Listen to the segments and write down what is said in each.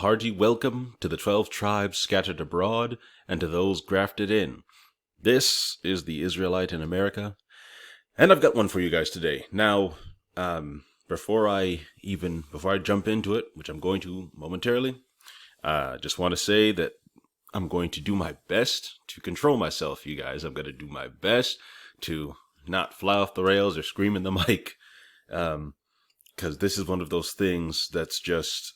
hearty welcome to the 12 tribes scattered abroad and to those grafted in. This is the Israelite in America, and I've got one for you guys today. Now, before I jump into it, which I'm going to momentarily, just want to say that I'm going to do my best to control myself, you guys. I'm going to do my best to not fly off the rails or scream in the mic, because this is one of those things that's just,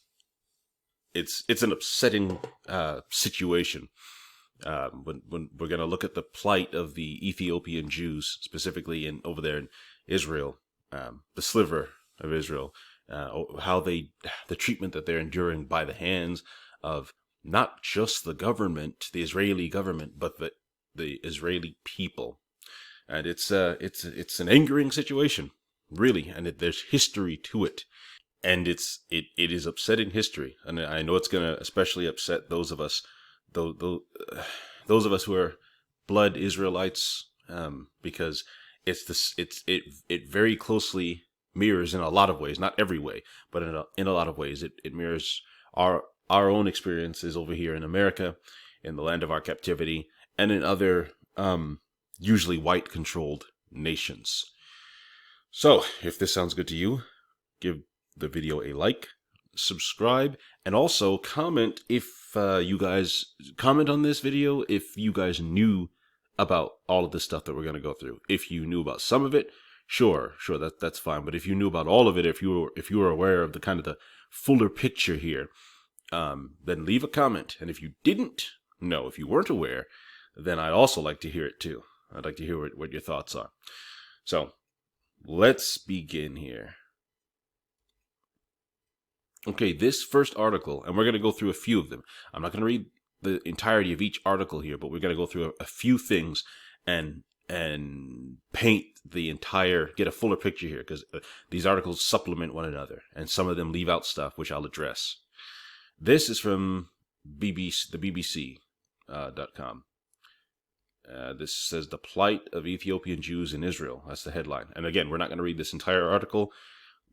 it's an upsetting situation. When we're going to look at the plight of the Ethiopian Jews, specifically over there in Israel, the sliver of Israel, how the treatment that they're enduring by the hands of not just the government, the Israeli government, but the Israeli people. And it's an angering situation, really, and there's history to it. And it is upsetting history, and I know it's going to especially upset those of us who are blood Israelites, because it very closely mirrors in a lot of ways, not every way, but in a lot of ways, it mirrors our own experiences over here in America, in the land of our captivity, and in other usually white controlled nations. So if this sounds good to you, give the video a like, subscribe, and also comment if you guys comment on this video if you guys knew about all of this stuff that we're going to go through. If you knew about some of it, sure, that's fine. But if you knew about all of it, if you were aware of the fuller picture here, then leave a comment. And if you didn't know, if you weren't aware, then I'd also like to hear it too. I'd like to hear what your thoughts are. So let's begin here. Okay, this first article, and we're going to go through a few of them. I'm not going to read the entirety of each article here, but we're going to go through a few things and paint the entire, get a fuller picture here, because these articles supplement one another, and some of them leave out stuff, which I'll address. This is from the BBC.com. This says, "The Plight of Ethiopian Jews in Israel." That's the headline. And again, we're not going to read this entire article,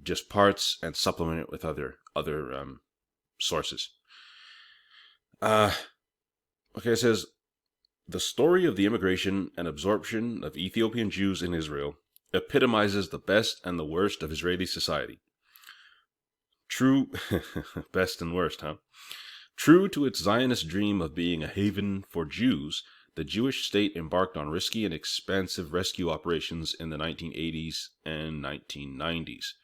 just parts, and supplement it with other sources. Okay, it says, "The story of the immigration and absorption of Ethiopian Jews in Israel epitomizes the best and the worst of Israeli society. True, best and worst, huh? True to its Zionist dream of being a haven for Jews, the Jewish state embarked on risky and expansive rescue operations in the 1980s and 1990s.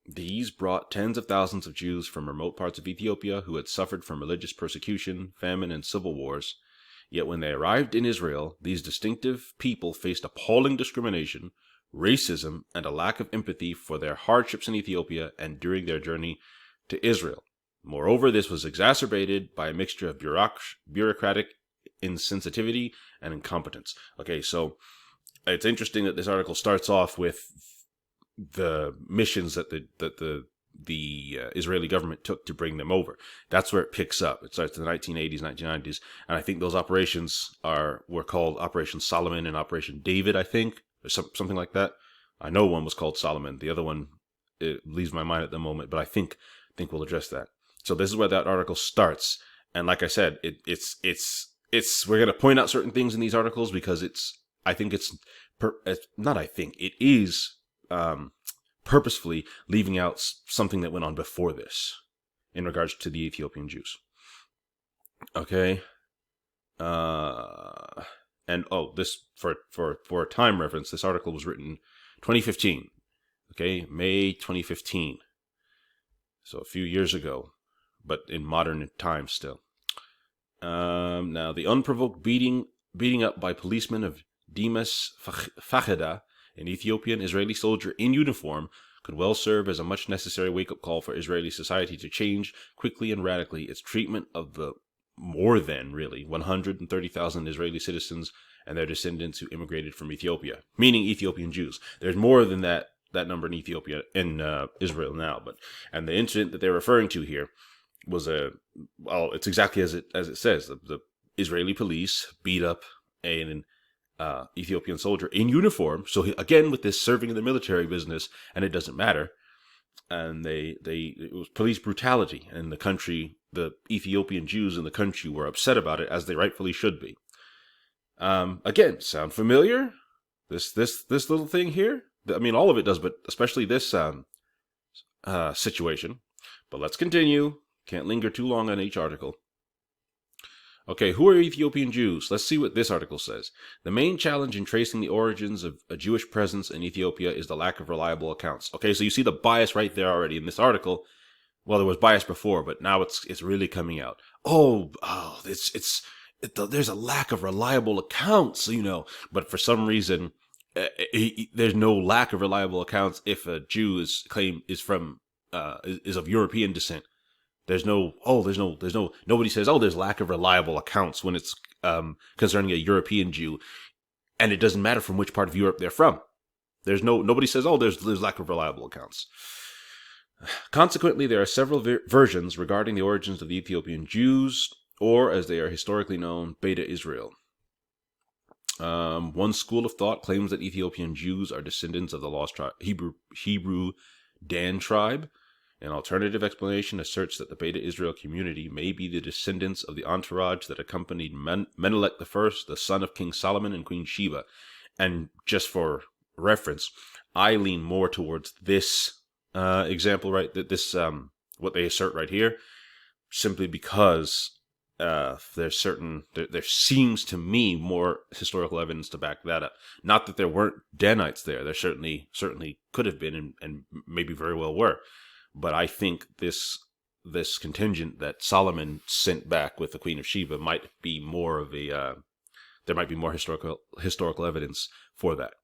These brought tens of thousands of Jews from remote parts of Ethiopia who had suffered from religious persecution, famine, and civil wars. Yet when they arrived in Israel, these distinctive people faced appalling discrimination, racism, and a lack of empathy for their hardships in Ethiopia and during their journey to Israel. Moreover, this was exacerbated by a mixture of bureaucratic insensitivity and incompetence." Okay, so it's interesting that this article starts off with the missions that the Israeli government took to bring them over. That's where it picks up. It starts in the 1980s, 1990s, and I think those operations were called Operation Solomon and Operation David, I think, or something like that. I know one was called Solomon. The other one, it leaves my mind at the moment, but I think we'll address that. So this is where that article starts, and like I said, it we're going to point out certain things in these articles because it is purposefully leaving out something that went on before this in regards to the Ethiopian Jews. Okay. This for a time reference, this article was written 2015. Okay, May 2015. So a few years ago, but in modern times still. Now, the unprovoked beating up by policemen of Demas Facheda, an Ethiopian Israeli soldier in uniform, could well serve as a much necessary wake-up call for Israeli society to change quickly and radically its treatment of the more than, really, 130,000 Israeli citizens and their descendants who immigrated from Ethiopia, meaning Ethiopian Jews. There's more than that number in Ethiopia, in Israel now, and the incident that they're referring to here was it's exactly as it says. The Israeli police beat up an Ethiopian soldier in uniform. So again, with this serving in the military business, and it doesn't matter, and it was police brutality in the country. The Ethiopian Jews in the country were upset about it, as they rightfully should be. Again, sound familiar? This little thing here? I mean, all of it does, but especially this situation. But let's continue. Can't linger too long on each article. Okay, who are Ethiopian Jews? Let's see what this article says. The main challenge in tracing the origins of a Jewish presence in Ethiopia is the lack of reliable accounts. Okay, so you see the bias right there already in this article. Well, there was bias before, but now it's really coming out. There's a lack of reliable accounts, But for some reason, there's no lack of reliable accounts if a Jew is of European descent. Nobody says, there's lack of reliable accounts when it's concerning a European Jew, and it doesn't matter from which part of Europe they're from. Nobody says, there's lack of reliable accounts. Consequently, there are several versions regarding the origins of the Ethiopian Jews, or as they are historically known, Beta Israel. One school of thought claims that Ethiopian Jews are descendants of the lost Hebrew Dan tribe. An alternative explanation asserts that the Beta Israel community may be the descendants of the entourage that accompanied Menelik I, the son of King Solomon and Queen Sheba. And just for reference, I lean more towards this example, right? What they assert right here, simply because there seems to me more historical evidence to back that up. Not that there weren't Danites there. There certainly could have been, and maybe very well were. But I think this contingent that Solomon sent back with the Queen of Sheba might be more of there might be more historical evidence for that.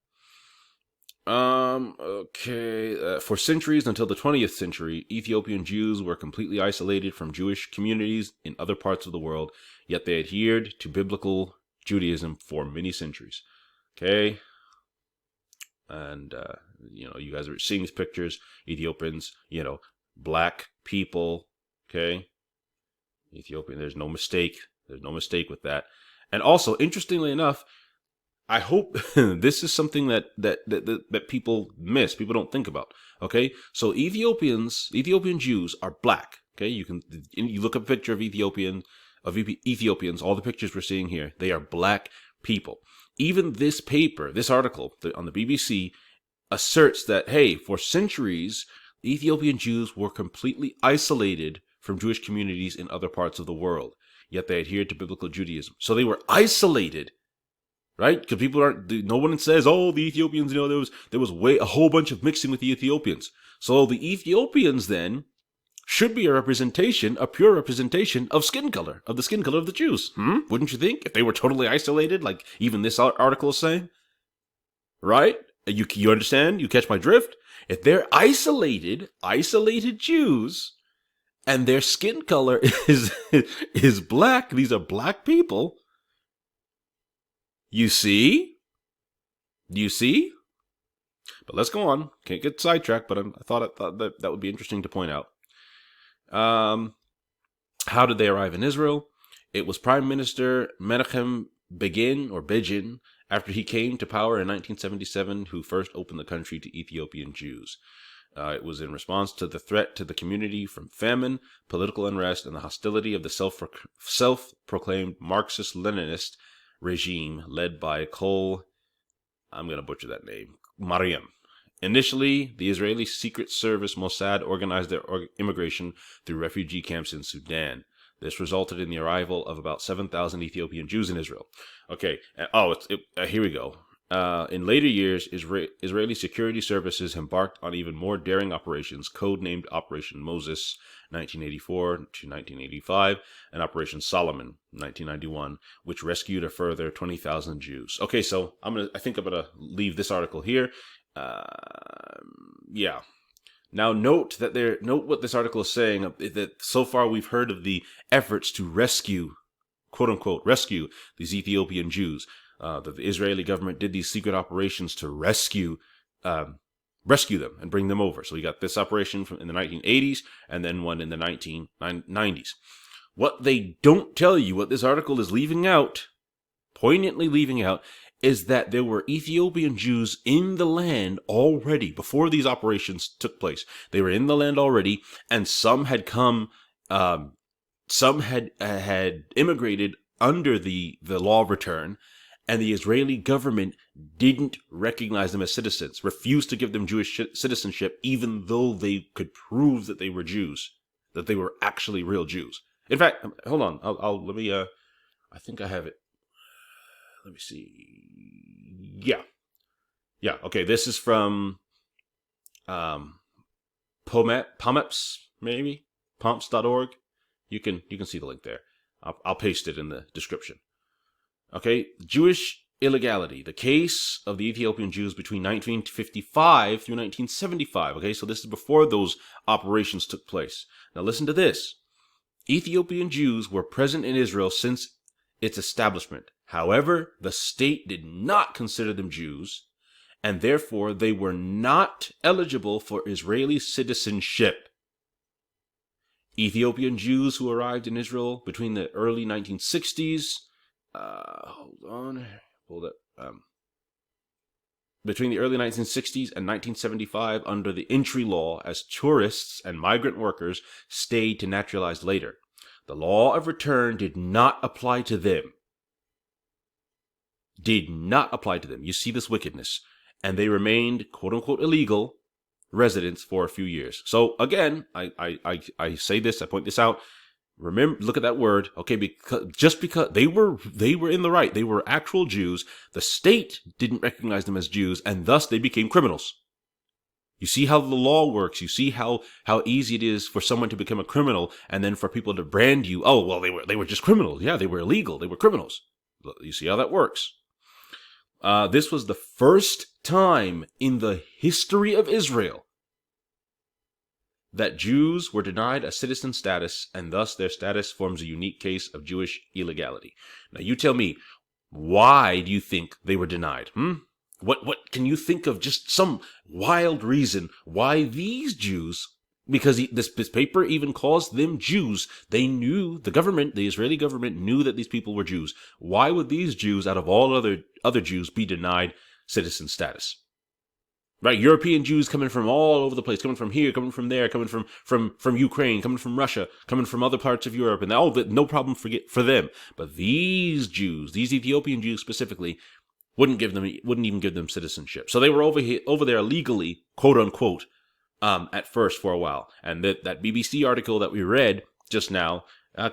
For centuries until the 20th century, Ethiopian Jews were completely isolated from Jewish communities in other parts of the world, yet they adhered to biblical Judaism for many centuries. Okay. And, you guys are seeing these pictures, Ethiopians, black people, okay? Ethiopian, there's no mistake with that. And also, interestingly enough, I hope this is something that people miss, people don't think about, okay? So Ethiopian Jews are black, okay? You look up a picture of Ethiopians, all the pictures we're seeing here, they are black people. Even this article on the BBC asserts that, hey, for centuries, Ethiopian Jews were completely isolated from Jewish communities in other parts of the world, yet they adhered to biblical Judaism. So they were isolated, right? Because no one says, the Ethiopians, there was a whole bunch of mixing with the Ethiopians. So the Ethiopians then should be a pure representation of skin color, of the skin color of the Jews. Wouldn't you think? If they were totally isolated, like even this article is saying, right? You understand? You catch my drift? If they're isolated Jews, and their skin color is black, these are black people. You see? But let's go on. Can't get sidetracked, but I thought that would be interesting to point out. How did they arrive in Israel? It was Prime Minister Menachem Begin, after he came to power in 1977, who first opened the country to Ethiopian Jews. It was in response to the threat to the community from famine, political unrest, and the hostility of the self-proclaimed Marxist-Leninist regime led by Kol, I'm going to butcher that name, Mariam. Initially, the Israeli Secret Service Mossad organized their immigration through refugee camps in Sudan. This resulted in the arrival of about 7,000 Ethiopian Jews in Israel. Okay, here we go. In later years, Israeli security services embarked on even more daring operations, codenamed Operation Moses, 1984 to 1985, and Operation Solomon, 1991, which rescued a further 20,000 Jews. Okay, so I think I'm gonna leave this article here. Now note what this article is saying, that so far we've heard of the efforts to rescue, quote unquote, rescue these Ethiopian Jews. That the Israeli government did these secret operations to rescue them and bring them over. So we got this operation in the 1980s and then one in the 1990s. What they don't tell you, what this article is leaving out, poignantly leaving out, is that there were Ethiopian Jews in the land already before these operations took place. They were in the land already, and some had come, some had immigrated under the law of return, and the Israeli government didn't recognize them as citizens, refused to give them Jewish citizenship, even though they could prove that they were Jews, that they were actually real Jews. In fact, hold on, let me, I think I have it. Let me see. Yeah. Okay, this is from Pomeps, maybe pomps.org. You can see the link there. I'll paste it in the description. Okay, Jewish illegality, the case of the Ethiopian Jews between 1955 through 1975. Okay, so this is before those operations took place. Now listen to this. Ethiopian Jews were present in Israel since its establishment. However, the state did not consider them Jews, and therefore they were not eligible for Israeli citizenship. Ethiopian Jews who arrived in Israel between the early 1960s, between the early 1960s and 1975 under the entry law as tourists and migrant workers stayed to naturalize later. The law of return did not apply to them. You see this wickedness. And they remained, quote unquote, illegal residents for a few years. So again, I say this, I point this out. Remember, look at that word, okay? Because they were in the right, they were actual Jews. The state didn't recognize them as Jews, and thus they became criminals. You see how the law works. You see how easy it is for someone to become a criminal, and then for people to brand you. Oh, well, they were just criminals. Yeah, they were illegal. They were criminals. You see how that works. This was the first time in the history of Israel that Jews were denied a citizen status, and thus their status forms a unique case of Jewish illegality. Now, you tell me, why do you think they were denied? What can you think of just some wild reason why these Jews, because this paper even calls them Jews, they knew, the Israeli government knew that these people were Jews. Why would these Jews, out of all other Jews, be denied citizen status? Right, European Jews coming from all over the place, coming from here, coming from there, coming from Ukraine, coming from Russia, coming from other parts of Europe, and no problem for them. But these Jews, these Ethiopian Jews specifically, wouldn't even give them citizenship. So they were over there legally, quote unquote, at first for a while. And that BBC article that we read just now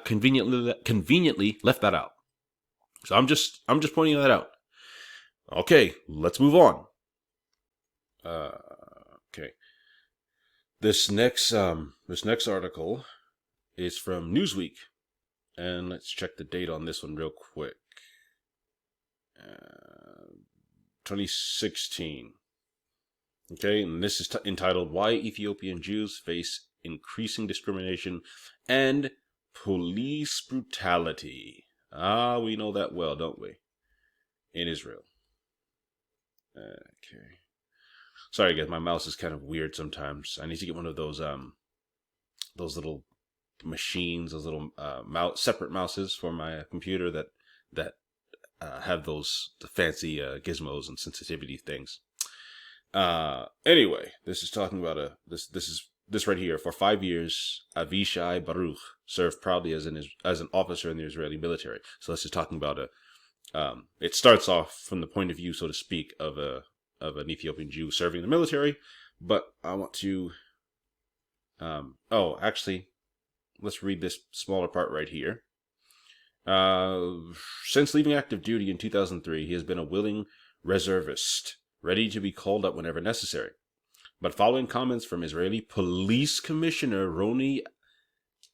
conveniently left that out. So I'm just pointing that out. Okay, let's move on. Okay. This next article is from Newsweek, and let's check the date on this one real quick. 2016. Okay, and this is entitled "Why Ethiopian Jews Face Increasing Discrimination and Police Brutality." We know that well, don't we? In Israel. Okay. Sorry, guys, my mouse is kind of weird sometimes. I need to get one of those little machines, those little separate mouses for my computer that have the fancy gizmos and sensitivity things. Anyway, this is talking about this right here. For 5 years, Avishai Baruch served proudly as an officer in the Israeli military. So this is talking about it starts off from the point of view, so to speak, of an Ethiopian Jew serving in the military, but I want to, actually, let's read this smaller part right here. Since leaving active duty in 2003, he has been a willing reservist, ready to be called up whenever necessary. But following comments from Israeli Police Commissioner Roni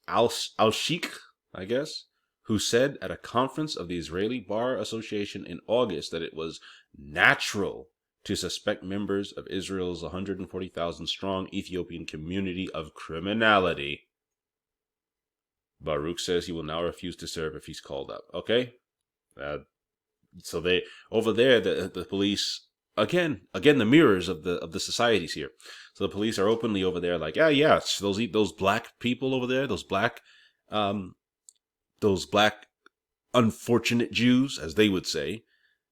Al-Sheikh, I guess, who said at a conference of the Israeli Bar Association in August that it was natural to suspect members of Israel's 140,000 strong Ethiopian community of criminality, Baruch says he will now refuse to serve if he's called up. Okay? So they, over there, the police, again, the mirrors of the societies here. So the police are openly over there like, those black people over there, those black unfortunate Jews, as they would say,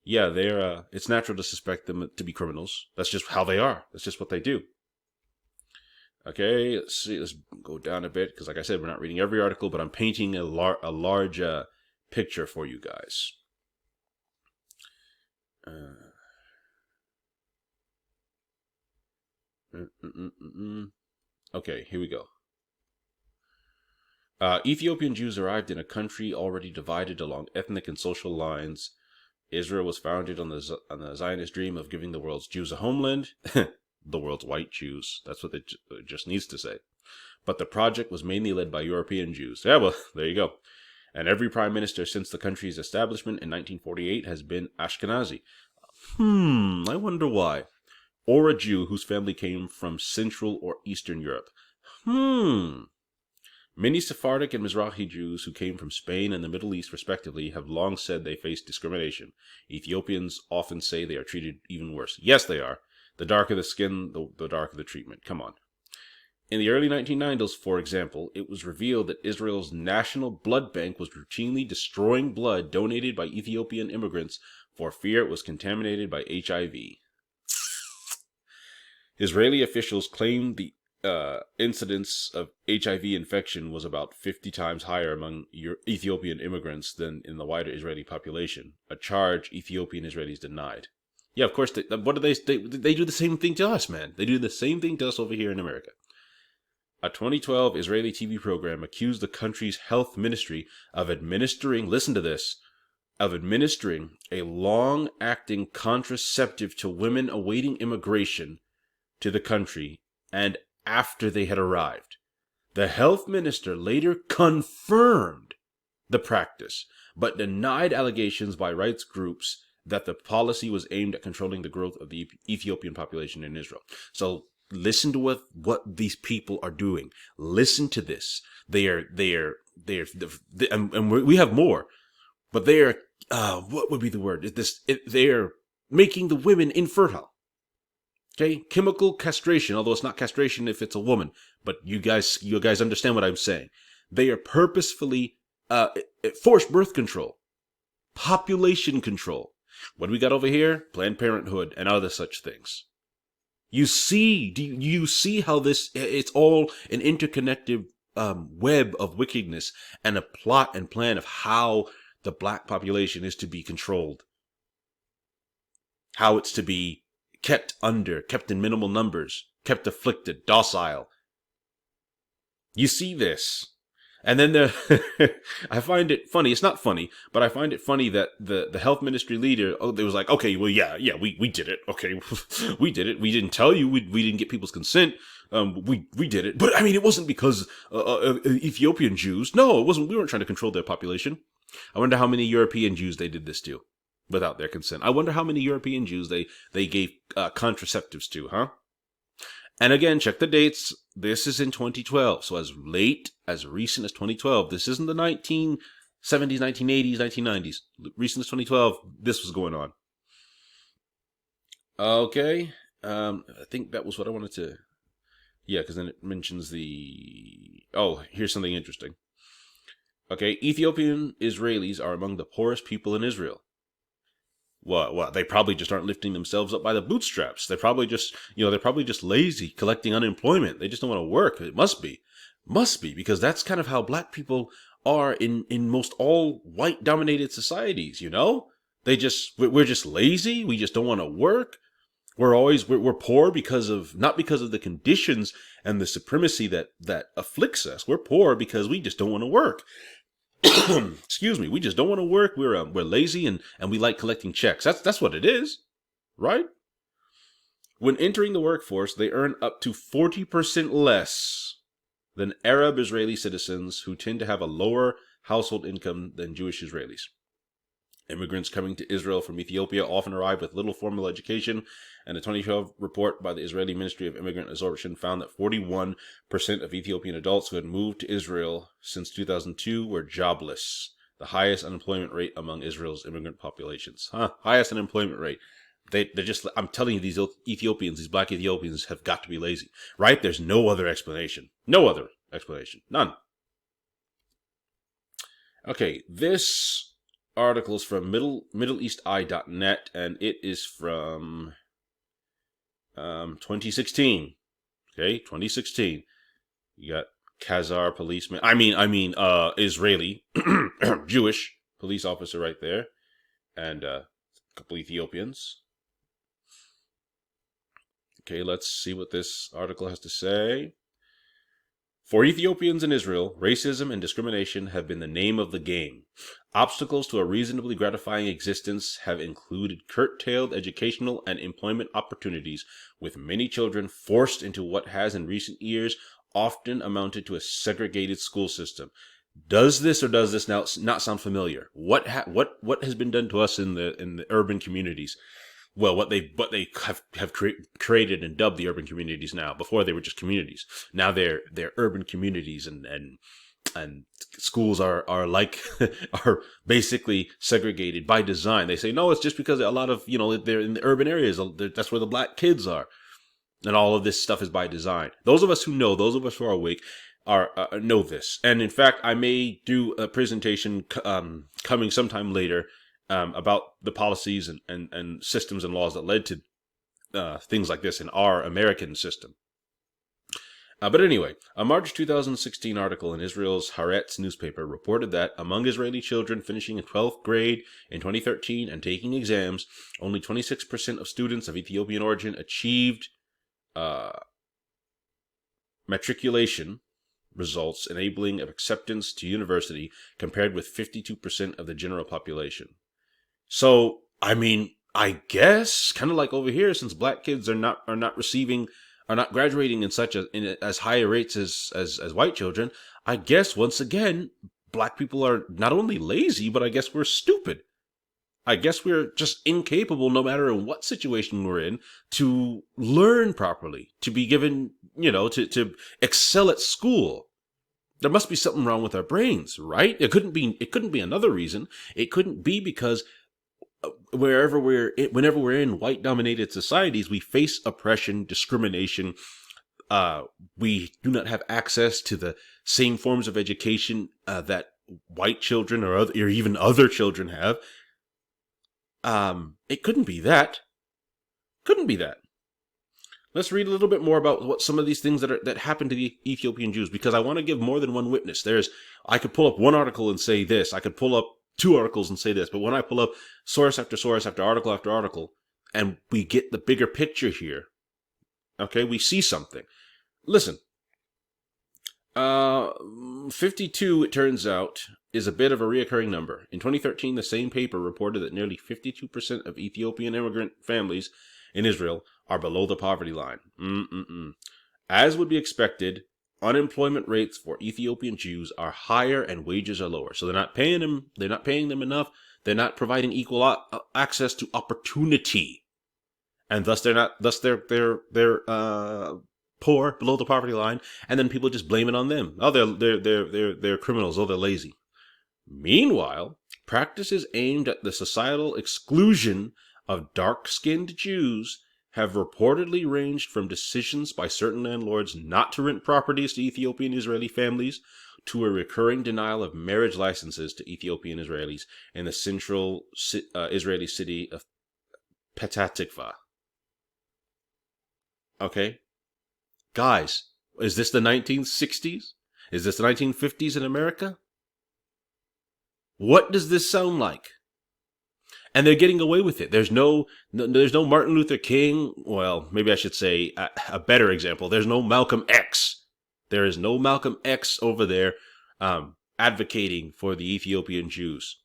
Yeah, they're. It's natural to suspect them to be criminals. That's just how they are. That's just what they do. Okay, let's see. Let's go down a bit because, like I said, we're not reading every article, but I'm painting a large picture for you guys. Okay, here we go. Ethiopian Jews arrived in a country already divided along ethnic and social lines. Israel was founded on the Zionist dream of giving the world's Jews a homeland. The world's white Jews. That's what it just needs to say. But the project was mainly led by European Jews. Yeah, well, there you go. And every prime minister since the country's establishment in 1948 has been Ashkenazi. I wonder why. Or a Jew whose family came from Central or Eastern Europe. Many Sephardic and Mizrahi Jews who came from Spain and the Middle East, respectively, have long said they face discrimination. Ethiopians often say they are treated even worse. Yes, they are. The darker the skin, the darker the treatment. Come on. In the early 1990s, for example, it was revealed that Israel's national blood bank was routinely destroying blood donated by Ethiopian immigrants for fear it was contaminated by HIV. Israeli officials claimed the incidence of HIV infection was about 50 times higher among Ethiopian immigrants than in the wider Israeli population, a charge Ethiopian Israelis denied. Yeah, of course, what do they do the same thing to us, man. They do the same thing to us over here in America. A 2012 Israeli TV program accused the country's health ministry of administering, listen to this, of administering a long-acting contraceptive to women awaiting immigration to the country and after they had arrived. The health minister later confirmed the practice, but denied allegations by rights groups that the policy was aimed at controlling the growth of the Ethiopian population in Israel. So listen to what these people are doing. Listen to this. We have more, but they are, what would be the word? They are making the women infertile. Okay, chemical castration, although it's not castration if it's a woman, but you guys understand what I'm saying. They are purposefully forced birth control, population control. What do we got over here? Planned Parenthood and other such things. Do you see how it's all an interconnected web of wickedness and a plot and plan of how the black population is to be controlled, how it's to be kept in minimal numbers, kept afflicted, docile. You see this. And then I find it funny. It's not funny, but I find it funny that the health ministry leader, they was like, okay, well, yeah, we did it. Okay, we did it. We didn't tell you. We didn't get people's consent. We did it. But I mean, it wasn't because Ethiopian Jews. No, it wasn't. We weren't trying to control their population. I wonder how many European Jews they did this to without their consent. I wonder how many European Jews they gave contraceptives to, huh? And again, check the dates. This is in 2012. So as recent as 2012. This isn't the 1970s, 1980s, 1990s. Recent as 2012, this was going on. Okay. I think that was what I wanted to... Yeah, because then it mentions here's something interesting. Okay, Ethiopian Israelis are among the poorest people in Israel. Well, they probably just aren't lifting themselves up by the bootstraps. They're probably just lazy, collecting unemployment. They just don't want to work. It must be, because that's kind of how black people are in most all white dominated societies. You know, we're just lazy. We just don't want to work. We're poor not because of the conditions and the supremacy that afflicts us. We're poor because we just don't want to work. Excuse me, we just don't want to work. We're lazy and we like collecting checks. That's what it is, right? When entering the workforce, they earn up to 40% less than Arab Israeli citizens who tend to have a lower household income than Jewish Israelis. Immigrants coming to Israel from Ethiopia often arrive with little formal education, and a 2012 report by the Israeli Ministry of Immigrant Absorption found that 41% of Ethiopian adults who had moved to Israel since 2002 were jobless, the highest unemployment rate among Israel's immigrant populations. Highest unemployment rate. They're just, I'm telling you, these black Ethiopians have got to be lazy, right? There's no other explanation. None. Okay, this article's from middleeasteye.net, and it is from 2016. Okay, 2016. You got Khazar policeman. Israeli Jewish police officer right there, and a couple Ethiopians. Okay, let's see what this article has to say. For Ethiopians in Israel, racism and discrimination have been the name of the game. Obstacles to a reasonably gratifying existence have included curtailed educational and employment opportunities, with many children forced into what has in recent years often amounted to a segregated school system. Does this or does this now not sound familiar? What has been done to us in the urban communities? Well, what they have created and dubbed the urban communities now. Before they were just communities. Now they're urban communities, and schools are like are basically segregated by design. They say no, it's just because a lot of they're in the urban areas. That's where the black kids are, and all of this stuff is by design. Those of us who know, those of us who are awake, are know this. And in fact, I may do a presentation coming sometime later. About the policies and systems and laws that led to things like this in our American system. But anyway, a March 2016 article in Israel's Haaretz newspaper reported that among Israeli children finishing in 12th grade in 2013 and taking exams, only 26% of students of Ethiopian origin achieved matriculation results enabling acceptance to university, compared with 52% of the general population. So, I guess kind of like over here, since black kids are not graduating in as high rates as white children, I guess once again black people are not only lazy, but I guess we're stupid. I guess we're just incapable, no matter in what situation we're in, to learn properly, to be given, to excel at school. There must be something wrong with our brains, right? It couldn't be another reason. It couldn't be because whenever we're in white-dominated societies, we face oppression, discrimination. We do not have access to the same forms of education that white children or even other children have. It couldn't be that. Couldn't be that. Let's read a little bit more about what some of these things that happened to the Ethiopian Jews, because I want to give more than one witness. I could pull up one article and say this. I could pull up two articles and say this. But when I pull up source after article after article, and we get the bigger picture here, okay, we see something. Listen, 52, it turns out, is a bit of a reoccurring number. In 2013, the same paper reported that nearly 52% of Ethiopian immigrant families in Israel are below the poverty line. As would be expected, unemployment rates for Ethiopian Jews are higher and wages are lower. So they're not paying them enough. They're not providing equal access to opportunity, and thus they're poor, below the poverty line. And then people just blame it on them. Oh, they're criminals. Oh, they're lazy. Meanwhile, practices aimed at the societal exclusion of dark-skinned Jews have reportedly ranged from decisions by certain landlords not to rent properties to Ethiopian Israeli families to a recurring denial of marriage licenses to Ethiopian Israelis in the central Israeli city of Petah Tikva. Okay? Guys, is this the 1960s? Is this the 1950s in America? What does this sound like? And they're getting away with it. There's no Martin Luther King. Well, maybe I should say a better example. There's no Malcolm X. There is no Malcolm X over there advocating for the Ethiopian Jews.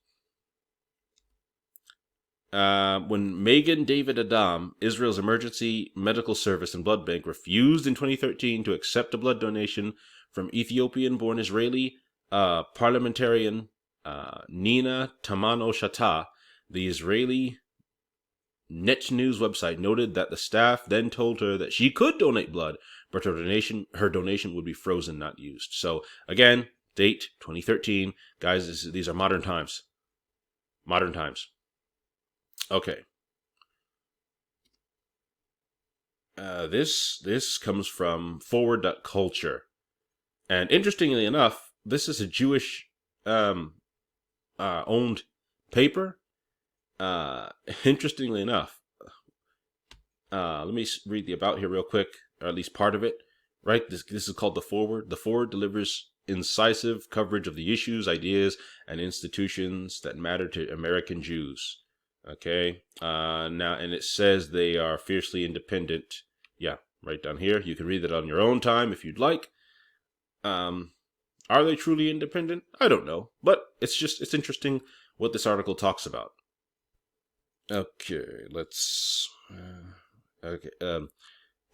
When Megan David Adam, Israel's emergency medical service and blood bank, refused in 2013 to accept a blood donation from Ethiopian-born Israeli parliamentarian Nina Tamano Shatta, the Israeli Net News website noted that the staff then told her that she could donate blood, but her donation would be frozen, not used. So again, date 2013, guys. These are modern times. Modern times. Okay. This comes from forward.culture, and interestingly enough, this is a Jewish owned paper, interestingly enough, let me read the about here real quick, or at least part of it. Right, this is called the foreword. The foreword delivers incisive coverage of the issues, ideas, and institutions that matter to American Jews. Okay, now, and it says they are fiercely independent. Yeah, right down here. You can read it on your own time if you'd like. Are they truly independent? I don't know, but it's interesting what this article talks about. Okay, let's.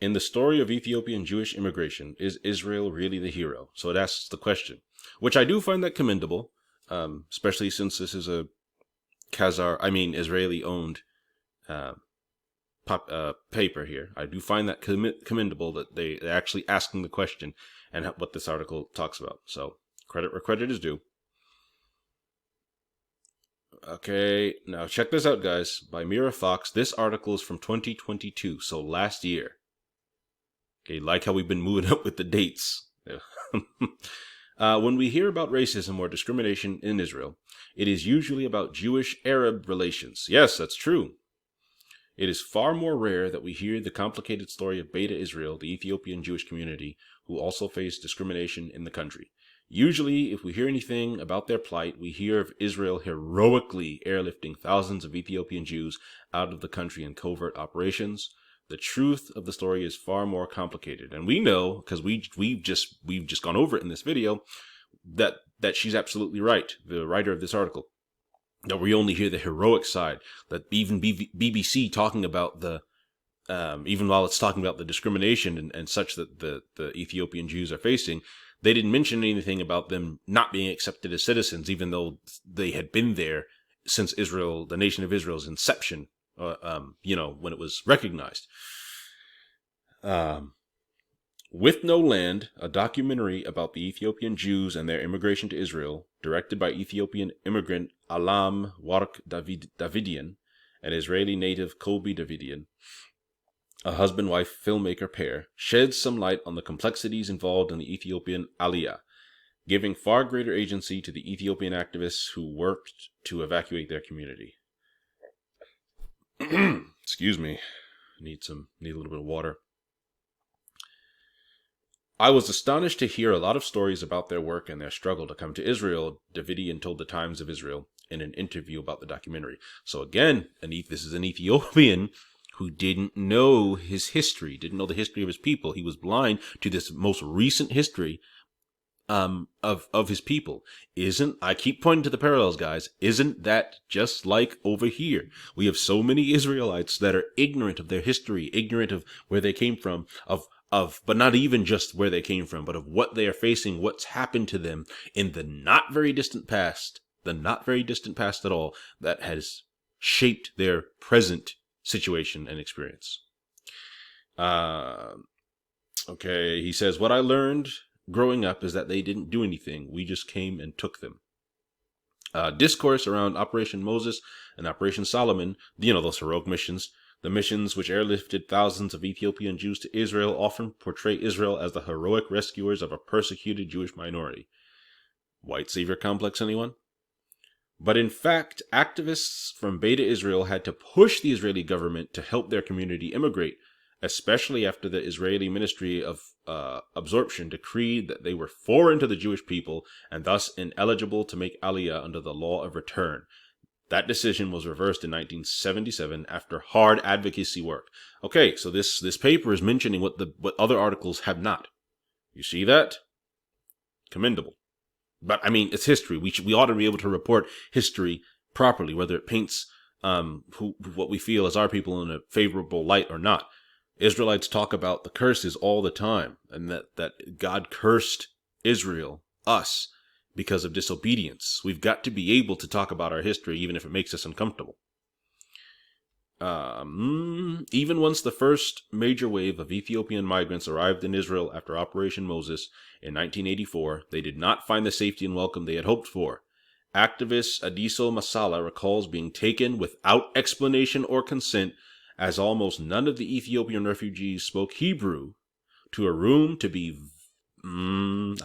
In the story of Ethiopian Jewish immigration, is Israel really the hero? So it asks the question, which I do find that commendable, especially since this is a Israeli-owned paper here. I do find that commendable that they're actually asking the question and what this article talks about. So credit where credit is due. Okay, now check this out, guys. By Mira Fox, this article is from 2022, so last year. Okay, like how we've been moving up with the dates. When we hear about racism or discrimination in Israel, it is usually about Jewish-Arab relations. Yes, that's true. It is far more rare that we hear the complicated story of Beta Israel, the Ethiopian Jewish community, who also face discrimination in the country. Usually, if we hear anything about their plight, we hear of Israel heroically airlifting thousands of Ethiopian Jews out of the country in covert operations. The truth of the story is far more complicated, and we know, because we've just gone over it in this video, that she's absolutely right, the writer of this article, that we only hear the heroic side, that even BBC talking about the, even while it's talking about the discrimination and such that the Ethiopian Jews are facing, they didn't mention anything about them not being accepted as citizens, even though they had been there since Israel, the nation of Israel's inception, when it was recognized. With No Land, a documentary about the Ethiopian Jews and their immigration to Israel, directed by Ethiopian immigrant Alam Wark Davidian and Israeli native Colby Davidian, a husband-wife filmmaker pair, sheds some light on the complexities involved in the Ethiopian Aliyah, giving far greater agency to the Ethiopian activists who worked to evacuate their community. Excuse me. Need a little bit of water. I was astonished to hear a lot of stories about their work and their struggle to come to Israel, Davidian told the Times of Israel in an interview about the documentary. So again, this is an Ethiopian who didn't know his history, didn't know the history of his people. He was blind to this most recent history of his people. I keep pointing to the parallels, guys. Isn't that just like over here? We have so many Israelites that are ignorant of their history, ignorant of where they came from, but not even just where they came from, but of what they are facing, what's happened to them in the not very distant past at all, that has shaped their present situation and experience. Okay, he says, what I learned growing up is that they didn't do anything. We just came and took them. Discourse around Operation Moses and Operation Solomon, those heroic missions, the missions which airlifted thousands of Ethiopian Jews to Israel, often portray Israel as the heroic rescuers of a persecuted Jewish minority. White savior complex, anyone? But in fact, activists from Beta Israel had to push the Israeli government to help their community immigrate, especially after the Israeli Ministry of Absorption decreed that they were foreign to the Jewish people and thus ineligible to make Aliyah under the law of return. That decision was reversed in 1977 after hard advocacy work. Okay, so this paper is mentioning what other articles have not. You see that? Commendable. But I mean, it's history. We ought to be able to report history properly, whether it paints what we feel as our people in a favorable light or not. Israelites talk about the curses all the time, and that God cursed Israel, us, because of disobedience. We've got to be able to talk about our history, even if it makes us uncomfortable. Even once the first major wave of Ethiopian migrants arrived in Israel after Operation Moses in 1984, they did not find the safety and welcome they had hoped for. Activist Adiso Masala recalls being taken without explanation or consent, as almost none of the Ethiopian refugees spoke Hebrew, to a room to be, I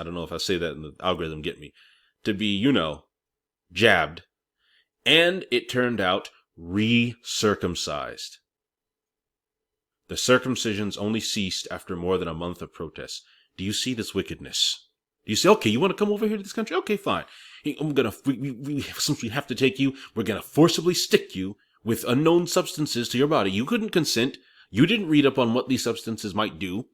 don't know if I say that in the algorithm get me, to be, jabbed And it turned out re-circumcised. The circumcisions only ceased after more than a month of protests. Do you see this wickedness? Do you say, okay, you want to come over here to this country? Okay, fine. Since we have to take you, we're going to forcibly stick you with unknown substances to your body. You couldn't consent. You didn't read up on what these substances might do,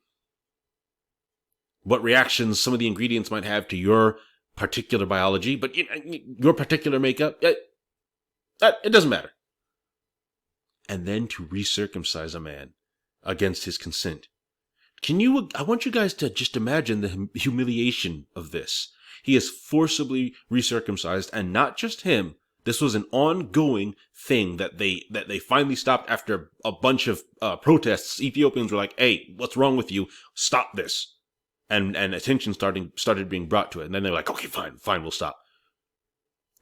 what reactions some of the ingredients might have to your particular biology, but your particular makeup, it doesn't matter. And then to recircumcise a man against his consent. I want you guys to just imagine the humiliation of this. He is forcibly recircumcised, and not just him. This was an ongoing thing that they finally stopped after a bunch of protests. Ethiopians were like, "Hey, what's wrong with you? Stop this!" And attention started being brought to it. And then they're like, "Okay, fine, we'll stop."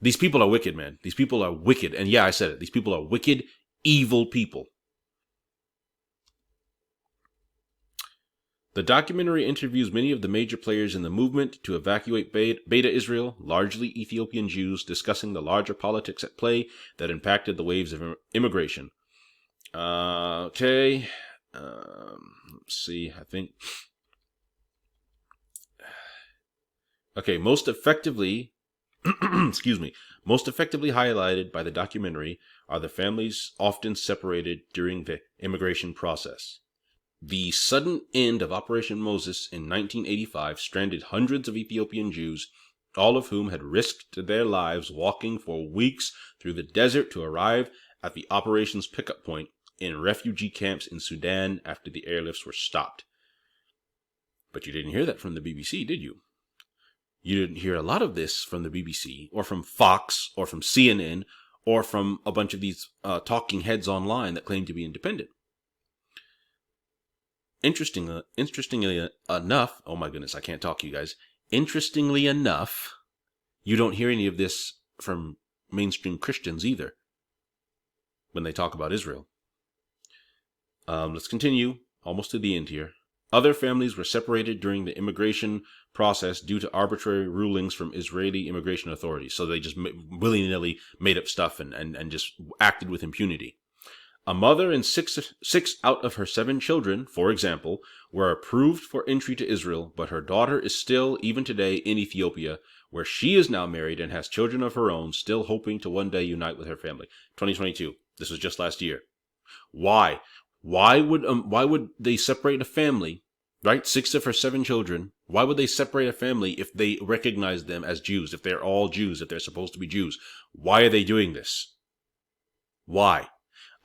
These people are wicked, man. These people are wicked, and yeah, I said it. These people are wicked, evil people. The documentary interviews many of the major players in the movement to evacuate Beta Israel, largely Ethiopian Jews, discussing the larger politics at play that impacted the waves of immigration. Okay. Let's see, I think. Okay, most effectively highlighted by the documentary are the families often separated during the immigration process. The sudden end of Operation Moses in 1985 stranded hundreds of Ethiopian Jews, all of whom had risked their lives walking for weeks through the desert to arrive at the operation's pickup point in refugee camps in Sudan after the airlifts were stopped. But you didn't hear that from the BBC, did you? You didn't hear a lot of this from the BBC, or from Fox, or from CNN, or from a bunch of these talking heads online that claim to be independent. Interestingly enough, oh my goodness, I can't talk, you guys. Interestingly enough, you don't hear any of this from mainstream Christians either when they talk about Israel. Let's continue, almost to the end here. Other families were separated during the immigration process due to arbitrary rulings from Israeli immigration authorities. So they just willy-nilly made up stuff and just acted with impunity. A mother and six out of her 7 children, for example, were approved for entry to Israel, but her daughter is still, even today, in Ethiopia, where she is now married and has children of her own, still hoping to one day unite with her family. 2022. This was just last year. Why? Why would they separate a family, right? 6 of her 7 children. Why would they separate a family if they recognize them as Jews, if they're all Jews, if they're supposed to be Jews? Why are they doing this? Why?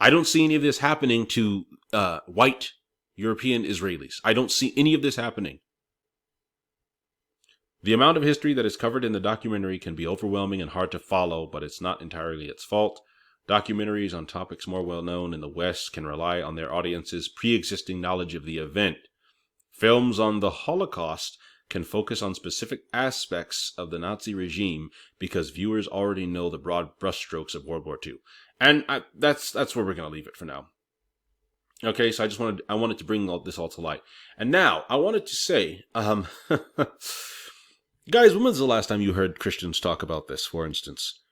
I don't see any of this happening to white European Israelis. I don't see any of this happening. The amount of history that is covered in the documentary can be overwhelming and hard to follow, but it's not entirely its fault. Documentaries on topics more well known in the West can rely on their audience's pre-existing knowledge of the event. Films on the Holocaust can focus on specific aspects of the Nazi regime because viewers already know the broad brushstrokes of World War II. And that's where we're going to leave it for now. Okay, so I wanted to bring this all to light. And now, I wanted to say, guys, when was the last time you heard Christians talk about this, for instance?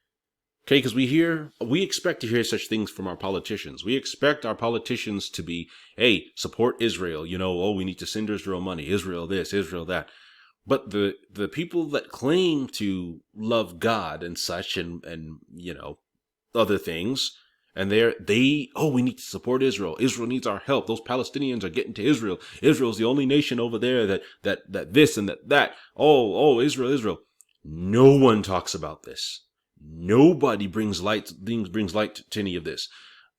Okay, because we expect to hear such things from our politicians. We expect our politicians to be, hey, support Israel. We need to send Israel money. Israel this, Israel that. But the people that claim to love God and such and other things, and we need to support Israel. Israel needs our help. Those Palestinians are getting to Israel. Israel's the only nation over there that this and that. Oh, Israel. No one talks about this. Nobody brings light to any of this.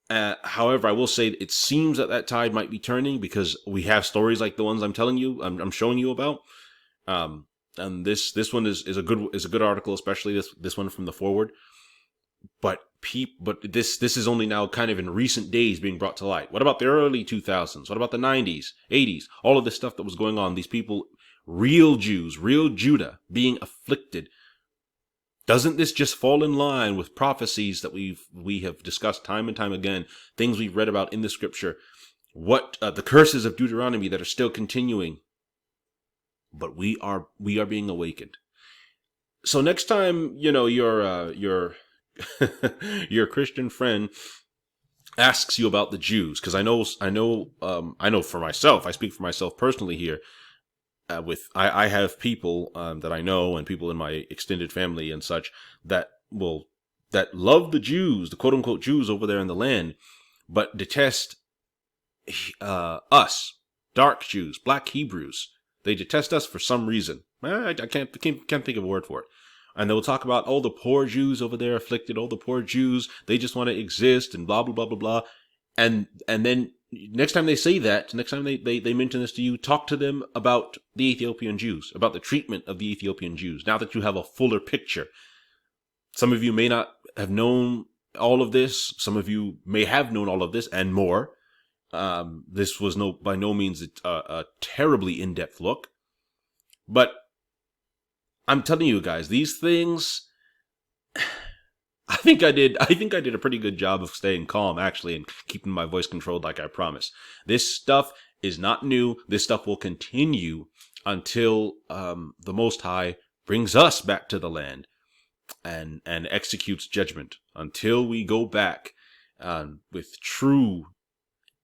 However, I will say it seems that tide might be turning because we have stories like the ones I'm telling you, I'm showing you about. And this one is a good article, especially this one from the forward. But this is only now kind of in recent days being brought to light. What about the early 2000s? What about the 90s, 80s? All of this stuff that was going on. These people, real Jews, real Judah, being afflicted. Doesn't this just fall in line with prophecies that we have discussed time and time again? Things we've read about in the scripture. What the curses of Deuteronomy that are still continuing. But we are being awakened. So next time, you're your Christian friend asks you about the Jews, because I know for myself, I speak for myself personally here. I have people that I know and people in my extended family and such that love the Jews, the quote unquote Jews over there in the land, but detest us, dark Jews, black Hebrews. They detest us for some reason. I can't think of a word for it. And they'll talk about, oh, the poor Jews over there afflicted, oh, the poor Jews, they just want to exist and blah, blah, blah, blah, blah. And then next time they say that, next time they mention this to you, talk to them about the Ethiopian Jews, about the treatment of the Ethiopian Jews, now that you have a fuller picture. Some of you may not have known all of this. Some of you may have known all of this and more. This was by no means a terribly in-depth look. But I'm telling you guys, these things, I think I did a pretty good job of staying calm, actually, and keeping my voice controlled like I promised. This stuff is not new. This stuff will continue until the Most High brings us back to the land and executes judgment. Until we go back with true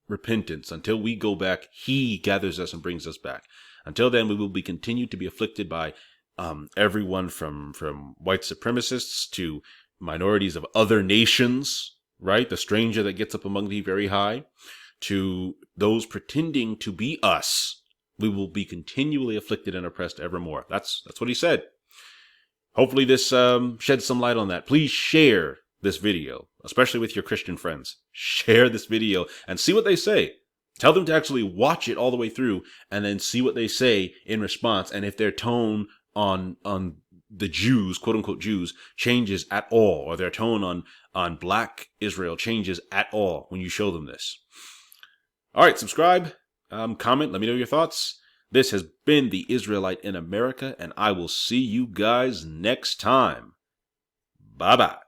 repentance, until we go back, He gathers us and brings us back. Until then, we will be continued to be afflicted by everyone from white supremacists to minorities of other nations, right? The stranger that gets up among thee very high, to those pretending to be us. We will be continually afflicted and oppressed evermore. That's what He said. Hopefully this sheds some light on that. Please share this video, especially with your Christian friends. Share this video and see what they say. Tell them to actually watch it all the way through and then see what they say in response, and if their tone on the Jews, quote unquote Jews, changes at all, or their tone on black Israel changes at all when you show them this. All right, subscribe, comment, let me know your thoughts. This has been the Israelite in America, and I will see you guys next time. Bye-bye.